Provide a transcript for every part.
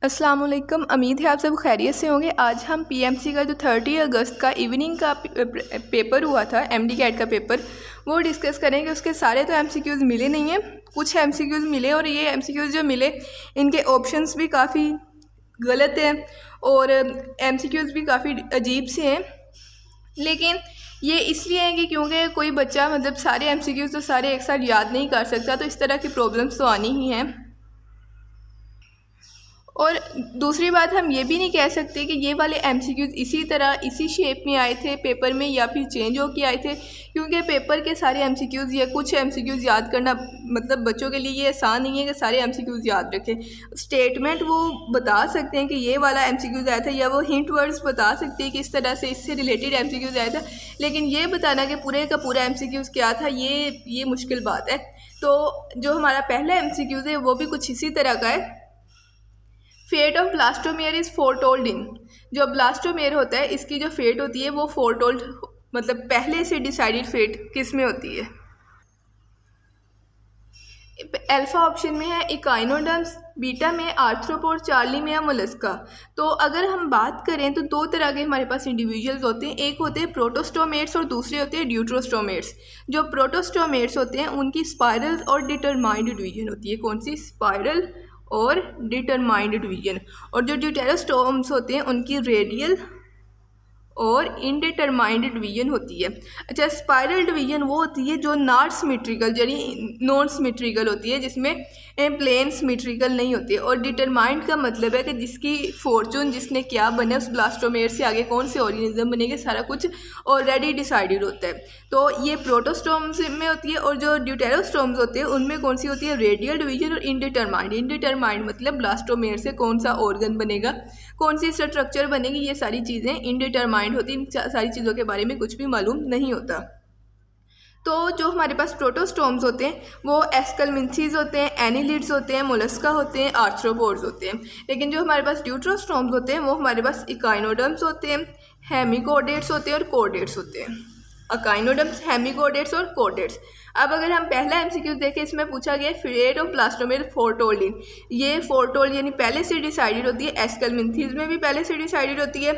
अस्सलाम वालेकुम। उम्मीद है आप सब खैरियत से होंगे। आज हम पीएमसी का जो 30 अगस्त का इवनिंग का पेपर हुआ था, एमडी कैट का पेपर, वो डिस्कस करेंगे। उसके सारे तो एमसीक्यूज़ मिले नहीं हैं, कुछ एमसीक्यूज़ मिले और ये एमसीक्यूज़ जो मिले इनके ऑप्शंस भी काफ़ी गलत हैं और एमसीक्यूज़ भी काफ़ी अजीब से हैं। लेकिन ये इसलिए है कि क्योंकि कोई बच्चा मतलब सारे एमसीक्यूज़ तो सारे एक साथ याद नहीं कर सकता, तो इस तरह की प्रॉब्लम्स तो आनी ही हैं। और दूसरी बात, हम ये भी नहीं कह सकते कि ये वाले एमसीक्यूज़ इसी तरह इसी शेप में आए थे पेपर में या फिर चेंज हो के आए थे, क्योंकि पेपर के सारे एमसीक्यूज़ या कुछ एमसीक्यूज़ याद करना मतलब बच्चों के लिए ये आसान नहीं है कि सारे एमसीक्यूज़ याद रखें। स्टेटमेंट वो बता सकते हैं कि ये वाला एमसीक्यूज़ आया था, या वो हिंट वर्ड्स बता सकते हैं कि इस तरह से इससे रिलेटेड एमसीक्यूज़ आया था, लेकिन ये बताना कि पूरे का पूरा एमसीक्यूज़ क्या था, ये मुश्किल बात है। तो जो हमारा पहला एमसीक्यूज़ है वो भी कुछ इसी तरह का है। Fate of blastomere is foretold इन। जो ब्लास्टोमेयर होता है इसकी जो फेट होती है वो फोरटोल्ड मतलब पहले से डिसाइडेड फेट किस में होती है। अल्फा ऑप्शन में है इकाइनोडर्म्स, बीटा में आर्थ्रोपोड, चार्ली में है मोलस्का। तो अगर हम बात करें तो दो तरह के हमारे पास इंडिविजुअल्स होते हैं, एक होते हैं प्रोटोस्टोमेट्स और दूसरे होते हैं ड्यूट्रोस्टोमेट्स। जो प्रोटोस्टोमेट्स होते हैं उनकी स्पाइरल और डिटरमाइंड डिवीजन होती है। कौन सी? स्पाइरल और डिटरमाइंड डिवीजन। और जो ड्यूटेरोस्टोम्स होते हैं उनकी रेडियल और इनडिटरमाइंड डिवीजन होती है। अच्छा, स्पाइरल डिवीजन वो होती है जो नॉट सिमेट्रिकल यानी नॉन सिमेट्रिकल होती है, जिसमें प्लेन सिमेट्रिकल नहीं होती है। और डिटरमाइंड का मतलब है कि जिसकी फॉर्चून, जिसने क्या बने, उस ब्लास्टोमेयर से आगे कौन से ऑर्गेनिज्म बनेंगे, सारा कुछ ऑलरेडी डिसाइडेड होता है। तो ये प्रोटोस्टोम्स में होती है। और जो ड्यूटेरोस्टोम्स होते हैं उनमें कौन सी होती है? रेडियल डिवीजन और इनडिटरमाइंड। इनडिटरमाइंड मतलब ब्लास्टोमेयर से कौन सा ऑर्गन बनेगा, कौन सी स्ट्रक्चर बनेगी, ये सारी चीज़ें इनडिटरमाइंड होती है। इन सारी चीज़ों के बारे में कुछ भी मालूम नहीं होता। तो जो हमारे पास प्रोटोस्टोम्स होते हैं वो एस्कलमिंथीज होते हैं, एनिलिड्स होते हैं, मोलस्का होते हैं, आर्थ्रोपोड्स होते हैं। लेकिन जो हमारे पास ड्यूट्रोस्टोम्स होते हैं वो हमारे पास इकाइनोडर्म्स होते हैं, हेमिकोडेट्स होते हैं और कोडेट्स होते हैं। अकाइनोडर्म्स, हेमिकोडेट्स और कोडेट्स। अब अगर हम पहला एमसीक्यू देखें, इसमें पूछा गया फेट ऑफ ब्लास्टोमेयर फोरटोल्ड इन। ये फोरटोल्ड यानी पहले से डिसाइडेड होती है। एस्कलमिंथीज में भी पहले से डिसाइडेड होती है,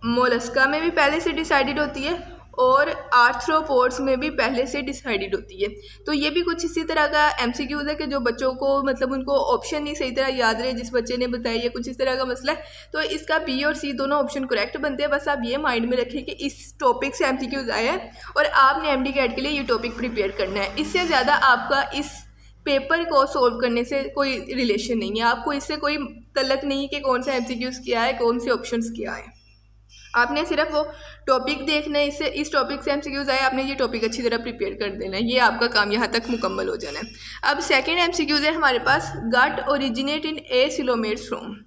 मोलस्का में भी पहले से डिसाइडेड होती है और आर्थ्रोपोड्स में भी पहले से डिसाइडेड होती है। तो ये भी कुछ इसी तरह का एमसीक्यूज है कि जो बच्चों को मतलब उनको ऑप्शन नहीं सही तरह याद रहे जिस बच्चे ने बताया, ये कुछ इस तरह का मसला है। तो इसका बी और सी दोनों ऑप्शन करेक्ट बनते हैं। बस आप ये माइंड में रखें कि इस टॉपिक से एमसीक्यूज आए हैं और आपने एमडी कैट के लिए ये टॉपिक प्रिपेयर करना है। इससे ज़्यादा आपका इस पेपर को सोल्व करने से कोई रिलेशन नहीं है, आपको इससे कोई तल्लक नहीं है कि कौन सा एमसीक्यूज क्या है, कौन से ऑप्शंस क्या है। आपने सिर्फ वो टॉपिक देखना है, इससे इस टॉपिक से एमसीक्यूज आए, आपने ये टॉपिक अच्छी तरह प्रिपेयर कर देना है, ये आपका काम यहाँ तक मुकम्मल हो जाना है। अब सेकंड एमसीक्यूज है हमारे पास, gut originate in acoelomates from.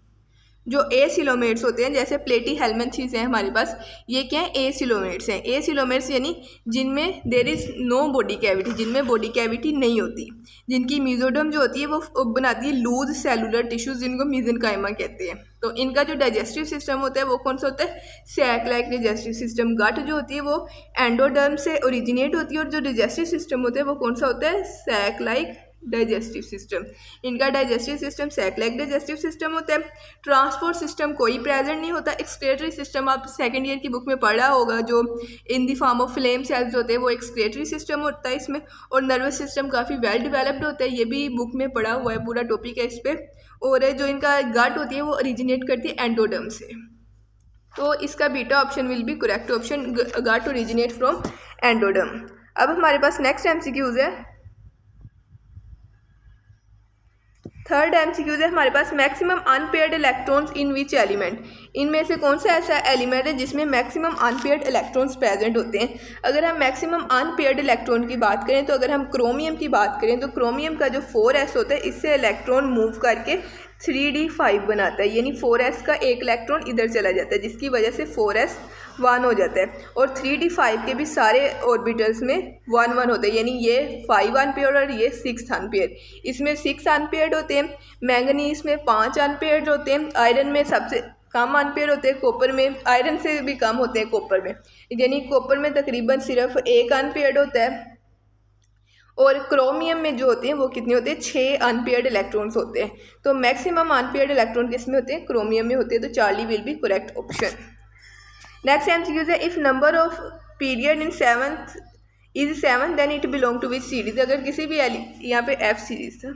जो ए सिलोमेट्स होते हैं, जैसे प्लेटी हेलमेंथीज हैं हमारे पास, ये क्या है? ए सिलोमेट्स हैं। ए सिलोमेट्स यानी जिनमें there is no body cavity, जिनमें बॉडी कैविटी नहीं होती, जिनकी मीजोडर्म जो होती है वो बनाती है लूज सेलुलर टिश्यूज, जिनको मीजेनकाइमा कहते हैं। तो इनका जो डाइजेस्टिव सिस्टम होता है वो कौन सा होता है? Sac like digestive system. Gut जो होती है वो एंडोडर्म से ओरिजिनेट होती है और जो डाइजेस्टिव सिस्टम होता है वो कौन सा होता है? Sac like digestive system. इनका digestive system sac like digestive system होता है। ट्रांसपोर्ट सिस्टम कोई प्रेजेंट नहीं होता। एक्सक्रेटरी सिस्टम आप सेकेंड ईयर की बुक में पढ़ा होगा, जो in the form of flame cells होते हैं, वो एक्सक्रेटरी सिस्टम होता है इसमें। और नर्वस सिस्टम काफ़ी वेल डेवलप्ड होता है, ये भी बुक में पढ़ा हुआ है, पूरा टॉपिक है इस पर। और जो इनका गट होती है वो ओरिजिनेट करती है एंडोडर्म से। तो इसका beta option will be correct option, gut originate from endoderm. अब हमारे पास नेक्स्ट एमसीक्यूज है, थर्ड एमसीक्यूज है हमारे पास, maximum unpaired electrons in which element. इनमें से कौन सा ऐसा एलिमेंट है जिसमें मैक्सिमम अनपेयर्ड इलेक्ट्रॉन्स प्रेजेंट होते हैं। अगर हम मैक्सिमम अनपेयर्ड इलेक्ट्रॉन की बात करें तो अगर हम क्रोमियम की बात करें तो क्रोमियम का जो 4s होता है, इससे इलेक्ट्रॉन मूव करके 3d5 बनाता है, यानी 4s का एक इलेक्ट्रॉन इधर चला जाता है, जिसकी वजह से 4s 1 हो जाता है। और 3d5 के भी सारे ऑर्बिटल्स में 1 1 होते हैं, यानी ये 5 अनपेयर्ड और ये 6 अनपेयर्ड। इसमें 6 अनपेयर्ड होते हैं। मैंगनीज में 5 अनपेयर्ड होते हैं। आयरन में सबसे कम अनपेयर होते हैं। कॉपर में, आयरन से भी कम होते हैं कॉपर में, यानी कॉपर में तकरीबन सिर्फ 1 अनपेयर्ड होता है। और क्रोमियम में जो होते हैं वो कितने होते हैं, 6 अनपेयर्ड इलेक्ट्रॉन्स होते हैं। तो मैक्सिमम अनपेयर्ड इलेक्ट्रॉन किस में होते हैं, क्रोमियम में होते हैं। तो Charlie will be correct option. Next MCQ है, if number of period in seventh is 7 then it belong to which series. अगर किसी भी यहाँ पे एफ सीरीज था,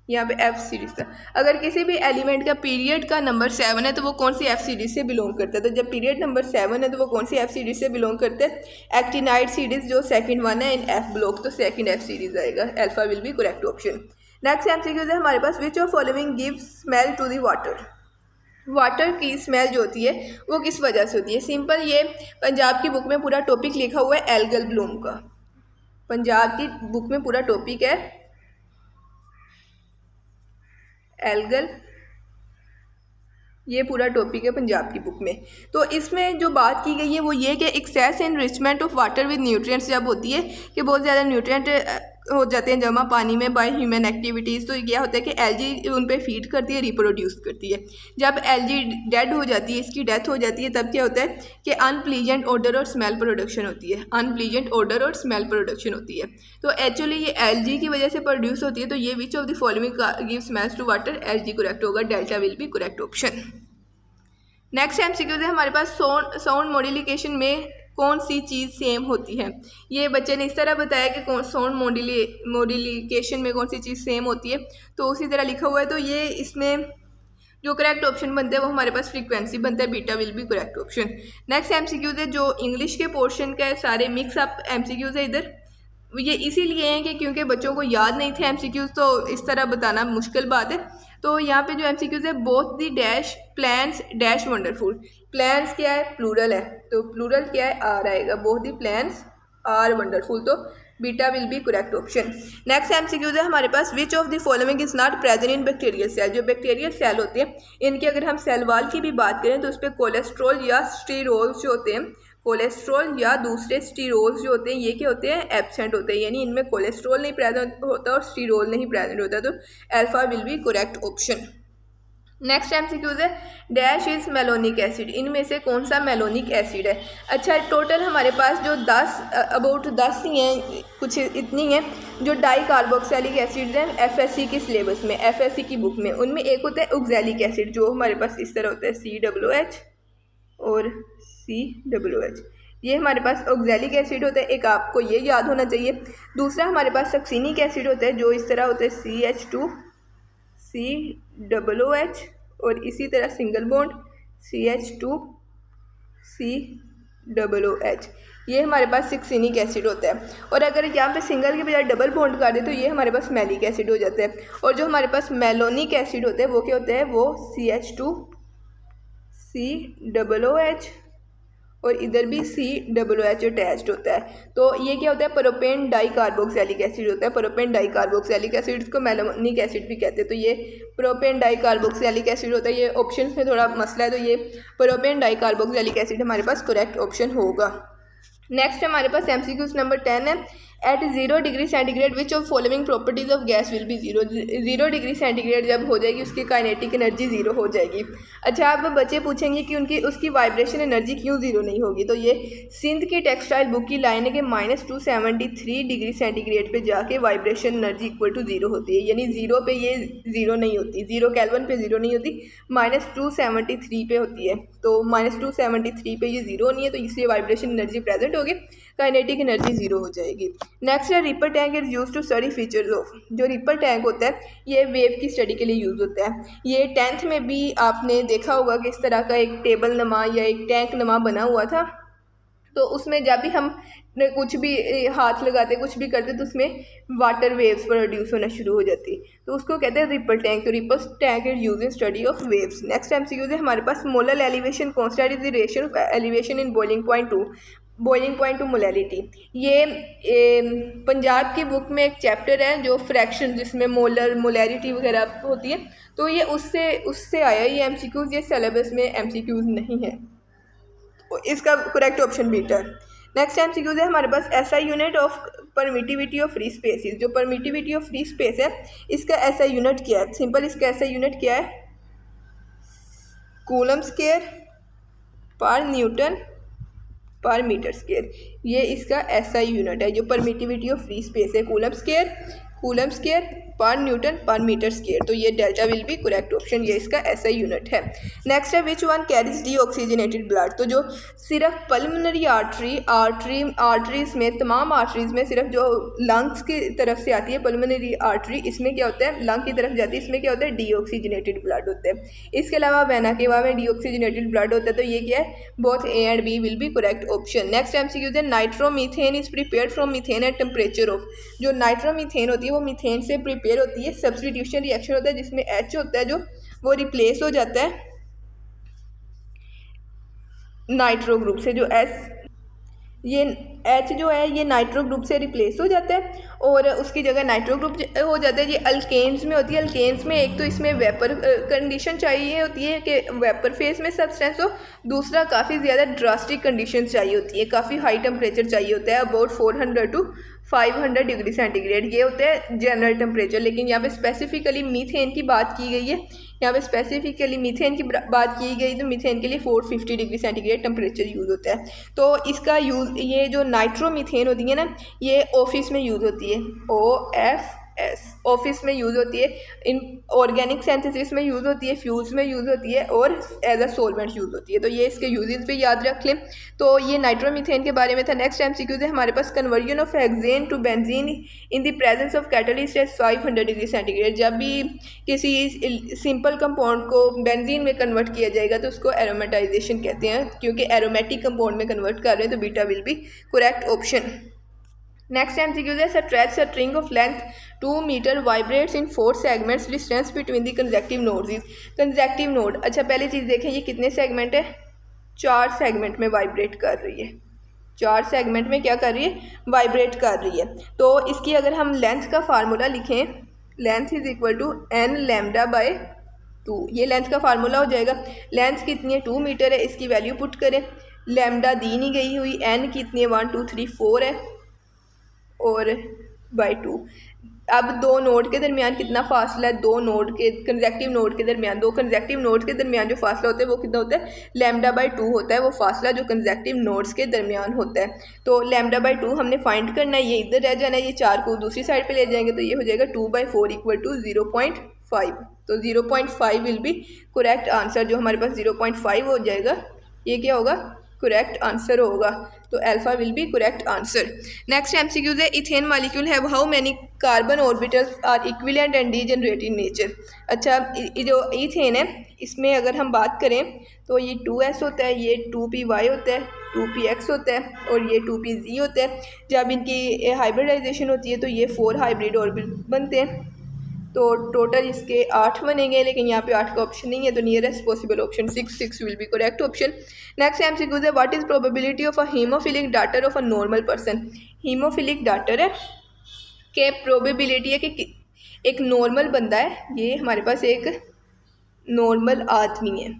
यहाँ पे एफ सीरीज था, अगर किसी भी एलिमेंट का पीरियड का नंबर 7 है तो वो कौन सी एफ सीरीज से बिलोंग करता है। तो जब पीरियड नंबर 7 है तो वो कौन सी एफ सीरीज से बिलोंग करते हैं, एक्टिनाइड सीरीज जो सेकंड वन है इन एफ ब्लॉक, तो सेकंड एफ सीरीज आएगा, alpha will be correct option. Next MCQ है हमारे पास, which of following gives smell to the water. Water की स्मेल जो होती है वो किस वजह से होती है। सिंपल, ये पंजाब की बुक में पूरा टॉपिक लिखा हुआ है एल्गल ब्लूम का, पंजाब की बुक में पूरा टॉपिक है एल्गल, ये पूरा टॉपिक है पंजाब की बुक में। तो इसमें जो बात की गई है वो ये कि excess enrichment of water with nutrients जब होती है कि बहुत ज़्यादा न्यूट्रिएंट हो जाते हैं जमा पानी में बाय ह्यूमन एक्टिविटीज़, तो क्या होता है कि एलजी उन पे फीड करती है, रिप्रोड्यूस करती है। जब एलजी डेड हो जाती है, इसकी डेथ हो जाती है, तब क्या होता है कि अनप्लीजेंट ऑडर और स्मेल प्रोडक्शन होती है, अनप्लीजेंट ऑडर और स्मेल प्रोडक्शन होती है। तो एक्चुअली ये एलजी की वजह से प्रोड्यूस होती है। तो ये which of the following give smells to water, algae correct होगा, delta will be correct option. Next MCQ है हमारे पास, साउंड मॉड्यूलिकेशन में कौन सी चीज़ सेम होती है। ये बच्चे ने इस तरह बताया कि कौन साउंड मॉड्यूलिकेशन में कौन सी चीज़ सेम होती है, तो उसी तरह लिखा हुआ है। तो ये इसमें जो करेक्ट ऑप्शन बनता है वो हमारे पास फ्रीक्वेंसी बनता है, beta will be correct option. Next MCQs है जो इंग्लिश के पोर्शन का सारे मिक्स अप एमसीक्यूज है इधर, ये इसीलिए हैं कि क्योंकि बच्चों को याद नहीं थे एमसीक्यूज, तो इस तरह बताना मुश्किल बात है। तो यहाँ पे जो एमसीक्यूज है, both the dash plans dash wonderful, plans क्या है, प्लूरल है, तो प्लूरल क्या है, आर आएगा, both the plans are wonderful, तो beta will be correct option. Next MCQs है हमारे पास, which of the following is not present in bacterial cell. जो बैक्टीरियल सेल होते हैं इनकी अगर हम सेल वाल की भी बात करें तो उस पर कोलेस्ट्रॉल या स्टीरोल्स जो होते हैं, कोलेस्ट्रॉल या दूसरे स्टीरोल्स जो होते हैं ये क्या होते हैं, एब्सेंट होते हैं, यानी इनमें कोलेस्ट्रॉल नहीं प्रेजेंट होता और स्टीरोल नहीं प्रेजेंट होता, तो alpha will be correct option. Next MCQs है, डैश इज मेलोनिक एसिड, इनमें से कौन सा मेलोनिक एसिड है। अच्छा, टोटल हमारे पास जो 10 ही हैं, कुछ इतनी हैं जो डाई कार्बोक्सिलिक एसिड्स हैं एफएससी के सिलेबस में, एफएससी की बुक में। उनमें एक होता है ऑक्सैलिक एसिड जो हमारे पास इस तरह होता है COOH और COOH, ये हमारे पास ऑक्सैलिक एसिड होता है, एक आपको ये याद होना चाहिए। दूसरा हमारे पास सक्सिनिक एसिड होता है जो इस तरह होता है CH2COOH और इसी तरह सिंगल बॉन्ड CH2COOH, ये हमारे पास सक्सिनिक एसिड होता है। और अगर यहाँ पे सिंगल के बजाय डबल बॉन्ड कर दे तो ये हमारे पास मैलिक एसिड हो जाता है। और जो हमारे पास मेलोनिक एसिड होता है वो क्या होता है, वो CH2COOH और इधर भी COOH अटैच्ड होता है। तो ये क्या होता है, प्रोपेन डाई कार्बोक्सिलिक एसिड होता है, प्रोपेन डाई कार्बोक्सिलिक एसिड को मेलोनिक एसिड भी कहते हैं। तो ये प्रोपेन डाई कार्बोक्सिलिक एसिड होता है, ये ऑप्शन में थोड़ा मसला है, तो ये प्रोपेन डाई कार्बोक्सिलिक एसिड हमारे पास करेक्ट ऑप्शन होगा। नेक्स्ट हमारे पास एमसीक्यूज नंबर 10 है, at 0 degree centigrade which of following properties of gas will be 0। 0 degree centigrade जब हो जाएगी उसकी काइनेटिक एनर्जी 0 हो जाएगी। अच्छा, आप बच्चे पूछेंगे कि उसकी वाइब्रेशन एनर्जी क्यों 0 नहीं होगी, तो ये सिंध की टेक्सटाइल बुक की लाइन है कि -273 डिग्री सेंटीग्रेड पे जाके वाइब्रेशन एनर्जी इक्वल टू 0 होती है, यानी 0 पे ये 0 नहीं होती, 0 केल्विन पे 0 नहीं होती, -273 पे होती है। तो -273 पे ये 0 नहीं है, तो इसलिए वाइब्रेशन एनर्जी प्रेजेंट होगी, काइनेटिक एनर्जी 0 हो जाएगी। नेक्स्ट है, ripple tank is use to study features of. जो रिपल टैंक होता है ये वेव की स्टडी के लिए यूज़ होता है। ये 10th में भी आपने देखा होगा कि इस तरह का एक टेबल नमा या एक टैंक नमा बना हुआ था, तो उसमें जब भी हम कुछ भी हाथ लगाते कुछ भी करते तो उसमें वाटर वेव्स प्रोड्यूस होना शुरू हो जाती, तो उसको कहते हैं रिपल टैंक। तो ripple tank is use in study of waves. Next MCQ है हमारे पास, molar elevation constant is the ratio of elevation in boiling point to molarity. ये पंजाब की बुक में एक चैप्टर है जो फ्रैक्शन जिसमें मोलर मोलैरिटी वगैरह होती है, तो ये उससे आया ये एमसीक्यूज, ये सिलेबस में एमसीक्यूज नहीं है, इसका करेक्ट ऑप्शन बीटा है। नेक्स्ट एमसीक्यूज है हमारे पास, SI unit of permittivity of free spaces. जो परमिटिविटी ऑफ फ्री स्पेस है इसका एसआई यूनिट क्या है, सिंपल इसका एसआई यूनिट क्या है, कूलम स्क्वायर पर न्यूटन पर मीटर स्क्वायर। ये इसका SI यूनिट है जो परमिटिविटी ऑफ फ्री स्पेस है, कूलम स्क्वायर पर न्यूटन पर मीटर स्क्वायर। तो ये delta will be correct option, ये इसका SI यूनिट है। नेक्स्ट है which one carries deoxygenated blood. तो जो सिर्फ पल्मोनरी आर्टरीज में, तमाम आर्टरीज में सिर्फ जो लंग्स की तरफ से आती है पल्मोनरी आर्टरी, इसमें क्या होता है, लंग की तरफ जाती है, इसमें क्या होता है, डीऑक्सीजनेटेड ब्लड होता है। इसके अलावा वेना केवा में डीऑक्सीजनेटेड ब्लड होता है। तो ये क्या है, both A and B will be correct option. Next MCQ है nitromethane is prepared from methane at temperature of. जो नाइट्रोमीथेन होती है वो मीथेन से प्रिपेयर होती है, सब्स्टिट्यूशन रिएक्शन होता है जिसमें H होता है जो वो रिप्लेस हो जाता है नाइट्रो ग्रुप से। जो ये H जो है ये नाइट्रो ग्रुप से रिप्लेस हो जाता है और उसकी जगह नाइट्रो ग्रुप हो जाता है। ये अल्केन्स में होती है। अल्केन्स में एक तो इसमें वेपर कंडीशन चाहिए होती है कि वेपर फेज में सब्सटेंस हो, दूसरा काफ़ी ज़्यादा ड्रास्टिक कंडीशन चाहिए होती है, काफ़ी हाई टेम्परेचर चाहिए होता है, अबाउट 400 to 500 डिग्री सेंटीग्रेड। ये होता है जनरल टेम्परेचर। लेकिन यहाँ पे स्पेसिफिकली मीथेन की बात की गई है, यहाँ पे स्पेसिफिकली मीथेन की बात की गई, तो मीथेन के लिए 450 डिग्री सेंटीग्रेड टेम्परेचर यूज़ होता है। तो इसका यूज़, ये जो नाइट्रोमीथेन होती है ना, ये ऑफिस में यूज़ होती है, OFS ऑफिस में यूज़ होती है, इन ऑर्गेनिक सिंथेसिस में यूज़ होती है, फ्यूल्स में यूज़ होती है और एज अ सोलवेंट यूज़ होती है। तो ये इसके यूजेस पे याद रख लें। तो ये नाइट्रोमीथेन के बारे में था। नेक्स्ट MCQ है हमारे पास conversion of hexane to benzene in the presence of catalyst at 500 degree centigrade. जब भी किसी सिंपल कंपाउंड को बेंजीन में कन्वर्ट किया जाएगा तो उसको एरोमेटाइजेशन कहते हैं, क्योंकि एरोमेटिक कंपाउंड में कन्वर्ट कर रहे हैं। तो beta will be correct option. Next MCQ है stretch a string of length 2 meter vibrates in 4 segments, distance between the consecutive nodes is। consecutive node, अच्छा पहले चीज़ देखें ये कितने सेगमेंट है, 4 सेगमेंट में वाइब्रेट कर रही है, 4 सेगमेंट में क्या कर रही है, वाइब्रेट कर रही है। तो इसकी अगर हम लेंथ का फार्मूला लिखें, length is equal to n lambda by 2, ये लेंथ का फार्मूला हो जाएगा। लेंथ कितनी है, 2 मीटर है, इसकी वैल्यू पुट करें, लैम्डा दी नहीं गई हुई, n कितनी है, 1 2 3 4 है और बाई 2। अब दो नोड के दरमियान कितना फासला है, दो नोड के कंसेक्टिव नोड के दरमियान, दो कंसेक्टिव नोड्स के दरमियान जो फासला होता है वो कितना होता है, लैम्डा बाई 2 होता है वो फासला जो कंसेक्टिव नोड्स के दरमियान होता है। तो लैम्डा बाई 2 हमने फाइंड करना है, ये इधर रह जाना है, ये 4 को दूसरी साइड पे ले जाएंगे तो ये हो जाएगा 2/4 इक्वल टू 0.5। तो 0.5 विल बी करेक्ट आंसर। जो हमारे पास 0.5 हो जाएगा ये क्या होगा, करेक्ट आंसर होगा। तो alpha will be correct answer. Next MCQ है ethane molecule have how many carbon orbitals are equivalent and degenerate in nature. अच्छा ये जो इथेन है इसमें अगर हम बात करें तो ये 2s होता है, ये 2py होता है, 2px होता है और ये 2pz होता है। जब इनकी हाइब्रिडाइजेशन होती है तो ये 4 हाइब्रिड ऑर्बिटल बनते हैं। तो टोटल इसके 8 बनेंगे, लेकिन यहाँ पे 8 का ऑप्शन नहीं है, तो nearest possible option 6 will be correct option. Next MCQ है what is probability of a haemophilic daughter of a normal person. Haemophilic daughter है कि प्रोबेबिलिटी है कि एक नॉर्मल बंदा है, ये हमारे पास एक नॉर्मल आदमी है,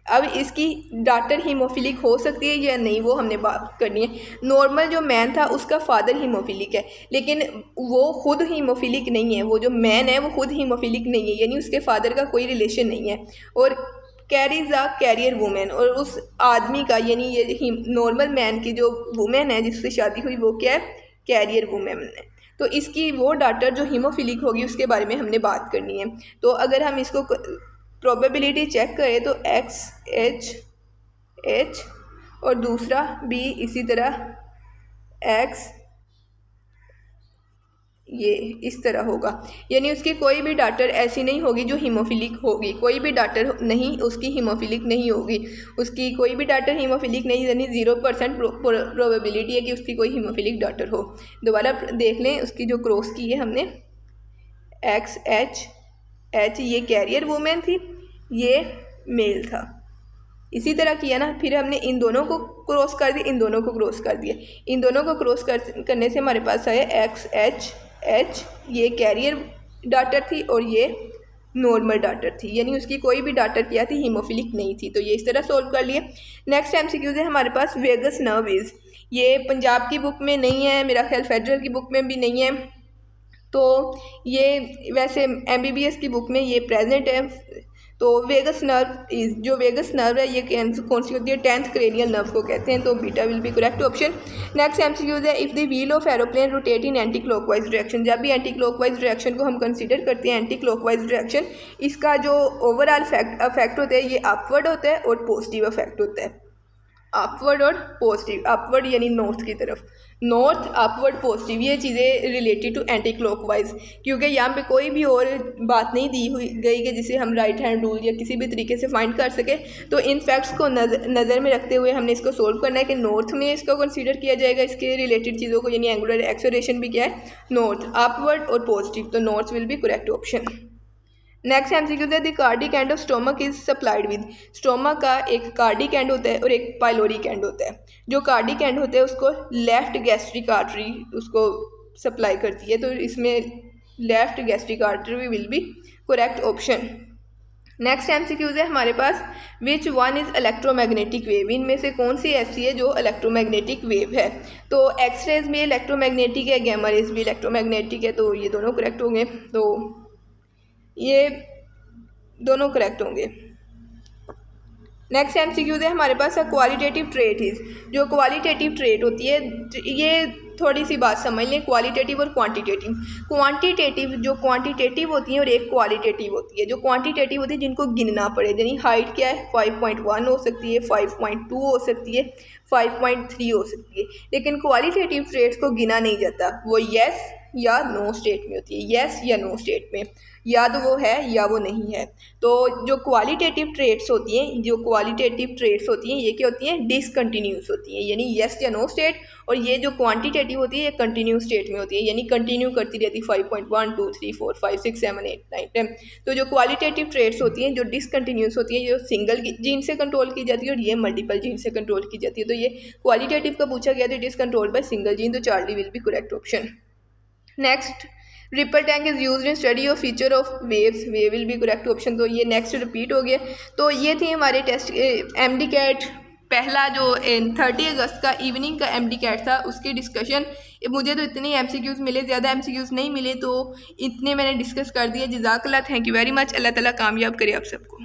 अब इसकी डाटर हीमोफिलिक हो सकती है या नहीं वो हमने बात करनी है। नॉर्मल जो मैन था उसका फादर हीमोफिलिक है, लेकिन वो खुद हीमोफिलिक नहीं है, वो जो मैन है वो खुद हीमोफिलिक नहीं है, यानी उसके फादर का कोई रिलेशन नहीं है। और कैरीज अ कैरियर वुमेन, और उस आदमी का यानी ये नॉर्मल मैन की जो वुमेन है जिससे शादी हुई वो क्या है, कैरियर वुमेन है। तो इसकी वो डाटर जो हीमोफिलिक होगी उसके बारे में हमने बात करनी है। तो अगर हम इसको प्रोबेबिलिटी चेक करें तो XH और दूसरा B इसी तरह X ये इस तरह होगा, यानी उसकी कोई भी डाटर ऐसी नहीं होगी जो हीमोफिलिक होगी, कोई भी डाटर नहीं उसकी हीमोफिलिक नहीं होगी, उसकी कोई भी डाटर हीमोफिलिक नहीं, यानी 0% प्रोबेबिलिटी है कि उसकी कोई हीमोफिलिक डाटर हो। दोबारा देख लें, उसकी जो क्रॉस की है हमने XH ये कैरियर वुमेन थी, ये मेल था, इसी तरह किया ना। फिर हमने इन दोनों को क्रॉस कर दिया, इन दोनों को क्रॉस कर दिया, इन दोनों को क्रॉस करने से हमारे पास आया XH ये कैरियर डाटर थी और ये नॉर्मल डाटर थी, यानी उसकी कोई भी डाटर क्या थी, हीमोफिलिक नहीं थी। तो ये इस तरह सोल्व कर लिए। नेक्स्ट MCQ है हमारे पास वेगस नर्व इज, ये पंजाब की बुक में नहीं है, मेरा ख्याल फेडरल की बुक में भी नहीं है, तो ये वैसे MBBS की बुक में ये प्रेजेंट है। तो वेगस नर्व इज, जो वेगस नर्व है ये कौन सी होती है, 10th क्रेनियल नर्व को कहते हैं, तो beta will be correct option. Next MCQs है, if the wheel of aeroplane rotate in anti clockwise direction, जब भी एंटी क्लॉकवाइज डायरेक्शन को हम कंसीडर करते हैं, एंटी क्लॉकवाइज डायरेक्शन, इसका जो ओवरऑल इफेक्ट होता है ये अपवर्ड होता है और पॉजिटिव इफेक्ट होता है, अपवर्ड और पॉजिटिव, अपवर्ड यानी नॉर्थ की तरफ, नॉर्थ अपवर्ड पॉजिटिव, ये चीज़ें रिलेटेड टू एंटी क्लॉकवाइज, क्योंकि यहाँ पे कोई भी और बात नहीं दी हुई गई कि जिसे हम राइट हैंड रूल या किसी भी तरीके से फाइंड कर सके। तो इन फैक्ट्स को नज़र में रखते हुए हमने इसको सोल्व करना है कि नॉर्थ में इसको कंसीडर किया जाएगा, इसके रिलेटेड चीज़ों को, यानी एंगुलर एक्सेलरेशन भी क्या है, नॉर्थ, अपवर्ड और पॉजिटिव, तो north will be correct option. Next MCQ है, the cardiac end of stomach is supplied with, stomach का एक कार्डिक एंड होता है और एक पाइलोरिक एंड होता है, जो कार्डिक एंड होता है उसको लेफ्ट गैस्ट्रिक आर्टरी उसको सप्लाई करती है, तो इसमें left gastric artery will be correct option. Next MCQs है हमारे पास, which one is electromagnetic wave, इनमें से कौन सी ऐसी है जो इलेक्ट्रोमैग्नेटिक वेव है, तो एक्स रेज भी इलेक्ट्रोमैग्नेटिक है, गैमा रेज भी इलेक्ट्रोमैग्नेटिक है, तो ये दोनों करेक्ट होंगे, तो ये दोनों करेक्ट होंगे। नेक्स्ट एमसीक्यू है हमारे पास, क्वालिटेटिव ट्रेट इज, जो क्वालिटेटिव ट्रेट होती है, ये थोड़ी सी बात समझ लें, क्वालिटेटिव और क्वांटिटेटिव। क्वांटिटेटिव जो क्वांटिटेटिव होती है और एक क्वालिटेटिव होती है, जो क्वांटिटेटिव होती है जिनको गिनना पड़े, यानी हाइट क्या है 5.1 हो सकती है, 5.2 हो सकती है, 5.3 हो सकती है, लेकिन क्वालिटेटिव ट्रेट्स को गिना नहीं जाता, वो येस या नो स्टेट में होती है, येस या नो स्टेट में, या तो वो है या वो नहीं है। तो जो क्वालिटेटिव ट्रेट्स होती हैं, जो क्वालिटेटिव ट्रेट्स होती हैं ये क्या होती हैं, डिसकंटिन्यूस होती हैं, यानी येस या नो स्टेट, और ये जो क्वांटिटेटिव होती है ये कंटिन्यू स्टेट में होती है, यानी कंटिन्यू करती रहती है 5.1 2 3 4 5 6 7 8 9 10। तो जो क्वालिटेटिव ट्रेट्स होती हैं जो डिसकंटिन्यूस होती है, जो सिंगल जीन से कंट्रोल की जाती है और ये मल्टीपल जीन से कंट्रोल की जाती है, तो ये क्वालिटेटिव का पूछा गया, तो it is controlled by single gene, तो Charlie will be correct option. Next, ripple tank is use in study of feature of waves, way will be correct option, तो ये नेक्स्ट रिपीट हो गया। तो ये थी हमारे टेस्ट एमडी कैट पहला जो 30 अगस्त का इवनिंग का एमडी कैट था उसकी डिस्कशन। मुझे तो इतने एमसीक्यूज़ मिले, ज़्यादा एमसीक्यूज़ नहीं मिले, तो इतने मैंने डिस्कस कर दिए। जज़ाकल्लाह, थैंक यू वेरी मच, अल्लाह ताला कामयाब करे आप सबको।